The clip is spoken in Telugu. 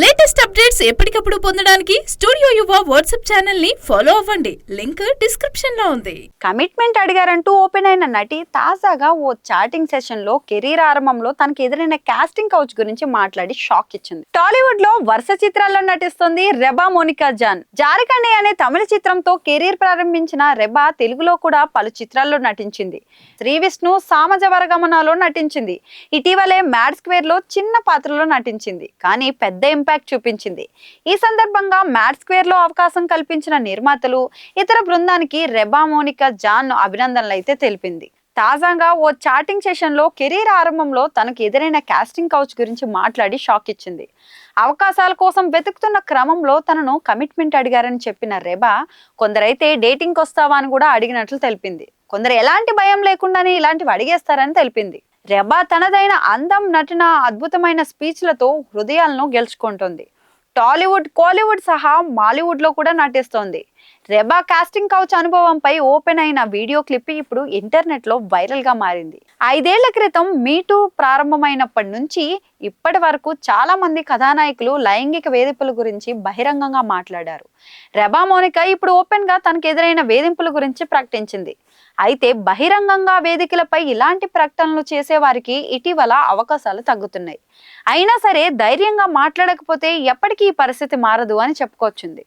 లేటెస్ట్ అప్డేట్స్ ఎప్పటికప్పుడు పొందడానికి స్టూడియో యువ వాట్సాప్ ఛానల్ ని ఫాలో అవ్వండి. లింక్ డిస్క్రిప్షన్ లో ఉంది. కమిట్మెంట్ అడిగారంటూ ఓపెన్ అయిన నటి తాజాగా ఓ చాటింగ్ సెషన్ లో కెరీర్ ఆరంభంలో తనకు ఎదురైన కాస్టింగ్ కౌచ్ గురించి మాట్లాడి షాక్ ఇచ్చింది. టాలీవుడ్ లో వరుస చిత్రాల్లో నటిస్తుంది రెబా మోనికా జాన్. జారికండి అనే తమిళ చిత్రంతో కెరీర్ ప్రారంభించిన రెబా తెలుగులో కూడా పలు చిత్రాల్లో నటించింది. శ్రీ విష్ణు సామజ వరగమనాలో నటించింది. ఇటీవలే మ్యాడ్ స్క్వేర్ లో చిన్న పాత్రలో నటించింది, కానీ పెద్ద ఇంపాక్ట్ చూపించింది. ఈ సందర్భంగా మ్యాడ్ స్క్వేర్ లో అవకాశం కల్పించిన నిర్మాతలు, ఇతర బృందానికి రెబా మోనికా జాన్ అభినందనలు అయితే తెలిపింది. తాజాగా ఓ చాటింగ్ సెషన్ లో కెరీర్ ఆరంభంలో తనకు ఎదురైన కాస్టింగ్ కౌచ్ గురించి మాట్లాడి షాక్ ఇచ్చింది. అవకాశాల కోసం వెతుకుతున్న క్రమంలో తనను కమిట్మెంట్ అడిగారని చెప్పిన రెబా, కొందరైతే డేటింగ్ వస్తావా అని కూడా అడిగినట్లు తెలిపింది. కొందరు ఎలాంటి భయం లేకుండానే ఇలాంటివి అడిగేస్తారని తెలిపింది. రెబా తనదైన అందం, నటన, అద్భుతమైన స్పీచ్లతో హృదయాలను గెలుచుకుంటుంది. టాలీవుడ్, కోలీవుడ్ సహా మాలీవుడ్ లో కూడా నటిస్తోంది. రెబా కాస్టింగ్ కౌచ్ అనుభవంపై ఓపెన్ అయిన వీడియో క్లిప్ ఇప్పుడు ఇంటర్నెట్ లో వైరల్ గా మారింది. 5 ఏళ్ల క్రితం మీటూ ప్రారంభమైనప్పటి నుంచి ఇప్పటి వరకు చాలా మంది కథానాయకులు లైంగిక వేధింపుల గురించి బహిరంగంగా మాట్లాడారు. రెబా మోనికా ఇప్పుడు ఓపెన్ గా తనకు ఎదురైన వేధింపుల గురించి ప్రకటించింది. అయితే బహిరంగంగా వేదికలపై ఇలాంటి ప్రకటనలు చేసే వారికి ఇటీవల అవకాశాలు తగ్గుతున్నాయి. అయినా సరే ధైర్యంగా మాట్లాడకపోతే ఎప్పటికీ ఈ పరిస్థితి మారదు అని చెప్పుకొచ్చింది.